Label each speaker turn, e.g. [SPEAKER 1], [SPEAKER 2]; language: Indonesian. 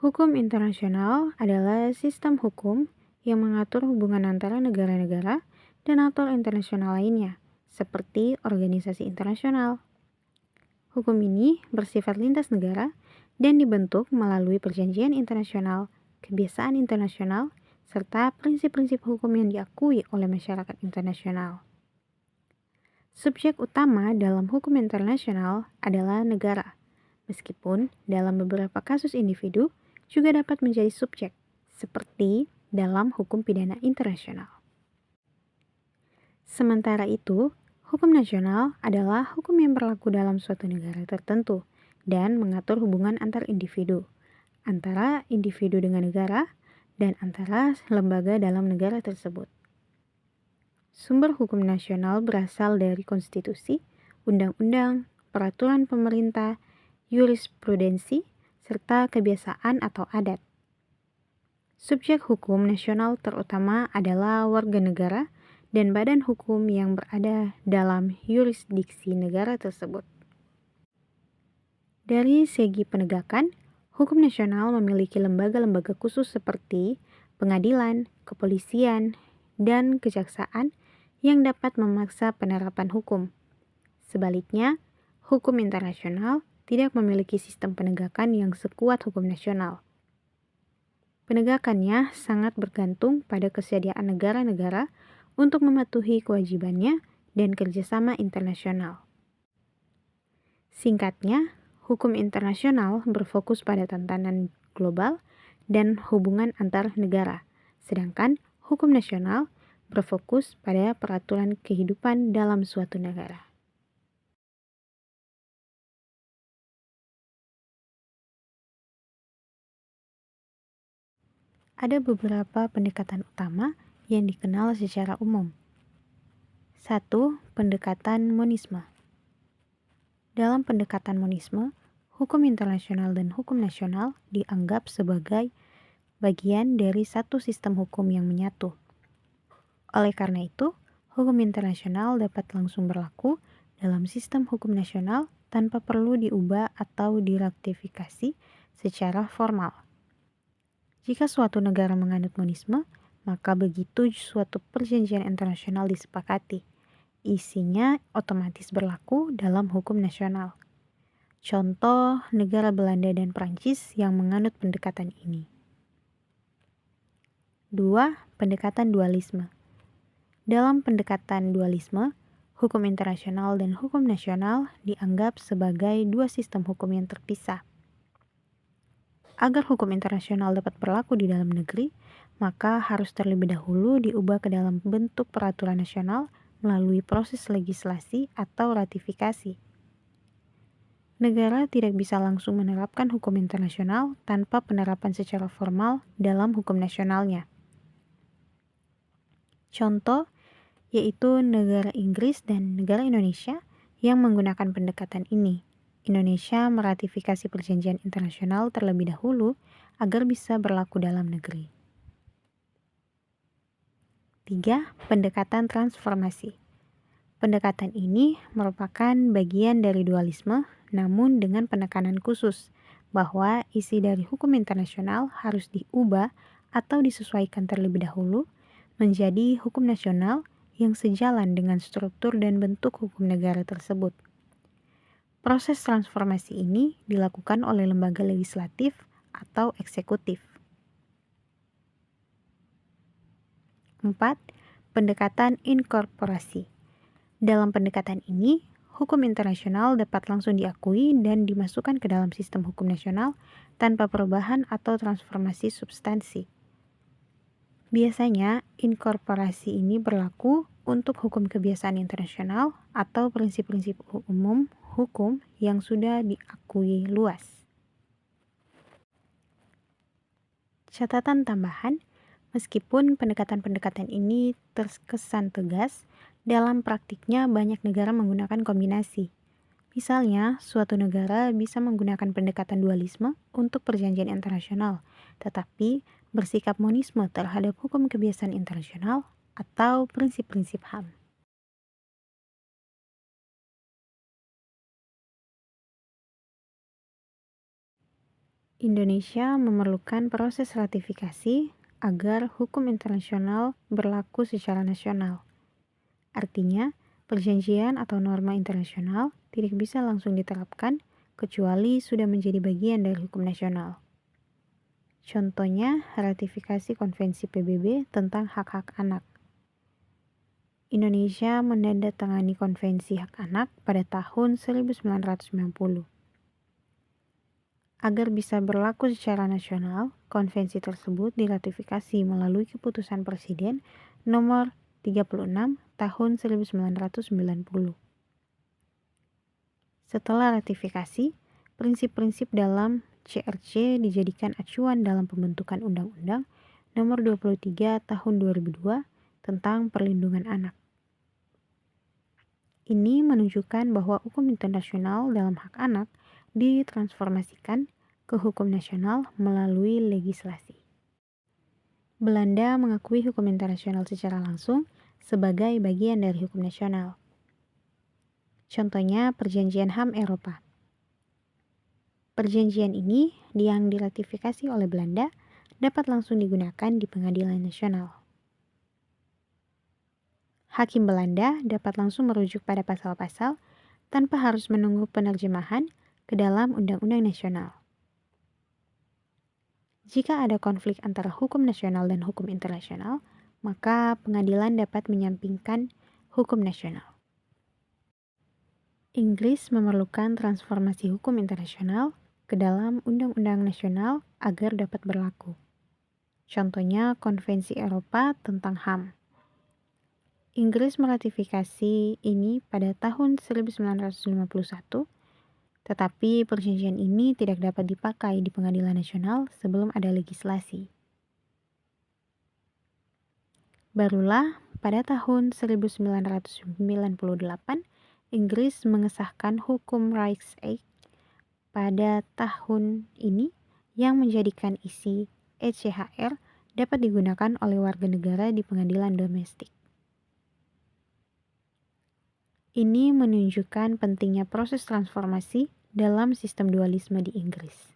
[SPEAKER 1] Hukum internasional adalah sistem hukum yang mengatur hubungan antara negara-negara dan aktor internasional lainnya, seperti organisasi internasional. Hukum ini bersifat lintas negara dan dibentuk melalui perjanjian internasional, kebiasaan internasional, serta prinsip-prinsip hukum yang diakui oleh masyarakat internasional. Subjek utama dalam hukum internasional adalah negara, meskipun dalam beberapa kasus individu juga dapat menjadi subjek, seperti dalam hukum pidana internasional. Sementara itu, hukum nasional adalah hukum yang berlaku dalam suatu negara tertentu dan mengatur hubungan antar individu, antara individu dengan negara, dan antara lembaga dalam negara tersebut. Sumber hukum nasional berasal dari konstitusi, undang-undang, peraturan pemerintah, jurisprudensi, serta kebiasaan atau adat. Subjek hukum nasional terutama adalah warga negara dan badan hukum yang berada dalam yurisdiksi negara tersebut. Dari segi penegakan, hukum nasional memiliki lembaga-lembaga khusus seperti pengadilan, kepolisian, dan kejaksaan yang dapat memaksa penerapan hukum. Sebaliknya, hukum internasional tidak memiliki sistem penegakan yang sekuat hukum nasional. Penegakannya sangat bergantung pada kesediaan negara-negara untuk mematuhi kewajibannya dan kerjasama internasional. Singkatnya, hukum internasional berfokus pada tantangan global dan hubungan antar negara, sedangkan hukum nasional berfokus pada peraturan kehidupan dalam suatu negara. Ada beberapa pendekatan utama yang dikenal secara umum. 1. Pendekatan monisme. Dalam pendekatan monisme, hukum internasional dan hukum nasional dianggap sebagai bagian dari satu sistem hukum yang menyatu. Oleh karena itu, hukum internasional dapat langsung berlaku dalam sistem hukum nasional tanpa perlu diubah atau diratifikasi secara formal. Jika suatu negara menganut monisme, maka begitu suatu perjanjian internasional disepakati, isinya otomatis berlaku dalam hukum nasional. Contoh negara Belanda dan Prancis yang menganut pendekatan ini. 2. Pendekatan dualisme. Dalam pendekatan dualisme, hukum internasional dan hukum nasional dianggap sebagai dua sistem hukum yang terpisah. Agar hukum internasional dapat berlaku di dalam negeri, maka harus terlebih dahulu diubah ke dalam bentuk peraturan nasional melalui proses legislasi atau ratifikasi. Negara tidak bisa langsung menerapkan hukum internasional tanpa penerapan secara formal dalam hukum nasionalnya. Contoh yaitu negara Inggris dan negara Indonesia yang menggunakan pendekatan ini. Indonesia meratifikasi perjanjian internasional terlebih dahulu agar bisa berlaku dalam negeri. 3. Pendekatan transformasi. Pendekatan ini merupakan bagian dari dualisme, namun dengan penekanan khusus bahwa isi dari hukum internasional harus diubah atau disesuaikan terlebih dahulu menjadi hukum nasional yang sejalan dengan struktur dan bentuk hukum negara tersebut. Proses transformasi ini dilakukan oleh lembaga legislatif atau eksekutif. 4. Pendekatan inkorporasi. Dalam pendekatan ini, hukum internasional dapat langsung diakui dan dimasukkan ke dalam sistem hukum nasional tanpa perubahan atau transformasi substansi. Biasanya, inkorporasi ini berlaku untuk hukum kebiasaan internasional atau prinsip-prinsip umum hukum yang sudah diakui luas. Catatan tambahan, meskipun pendekatan-pendekatan ini terkesan tegas, dalam praktiknya banyak negara menggunakan kombinasi. Misalnya, suatu negara bisa menggunakan pendekatan dualisme untuk perjanjian internasional, tetapi bersikap monisme terhadap hukum kebiasaan internasional atau prinsip-prinsip HAM. Indonesia memerlukan proses ratifikasi agar hukum internasional berlaku secara nasional. Artinya, perjanjian atau norma internasional tidak bisa langsung diterapkan kecuali sudah menjadi bagian dari hukum nasional. Contohnya, ratifikasi Konvensi PBB tentang hak-hak anak. Indonesia menandatangani Konvensi Hak Anak pada tahun 1990. Agar bisa berlaku secara nasional, konvensi tersebut diratifikasi melalui keputusan Presiden nomor 36 tahun 1990. Setelah ratifikasi, prinsip-prinsip dalam CRC dijadikan acuan dalam pembentukan Undang-Undang nomor 23 tahun 2002 tentang perlindungan anak. Ini menunjukkan bahwa hukum internasional dalam hak anak ditransformasikan ke hukum nasional melalui legislasi. Belanda mengakui hukum internasional secara langsung sebagai bagian dari hukum nasional. Contohnya Perjanjian HAM Eropa. Perjanjian ini yang diratifikasi oleh Belanda dapat langsung digunakan di pengadilan nasional. Hakim Belanda dapat langsung merujuk pada pasal-pasal tanpa harus menunggu penerjemahan ke dalam undang-undang nasional. Jika ada konflik antara hukum nasional dan hukum internasional, maka pengadilan dapat menyampingkan hukum nasional. Inggris memerlukan transformasi hukum internasional ke dalam undang-undang nasional agar dapat berlaku. Contohnya Konvensi Eropa tentang HAM. Inggris meratifikasi ini pada tahun 1951, tetapi perjanjian ini tidak dapat dipakai di pengadilan nasional sebelum ada legislasi. Barulah pada tahun 1998, Inggris mengesahkan Hukum Rights Act pada tahun ini yang menjadikan isi ECHR dapat digunakan oleh warga negara di pengadilan domestik. Ini menunjukkan pentingnya proses transformasi dalam sistem dualisme di Inggris.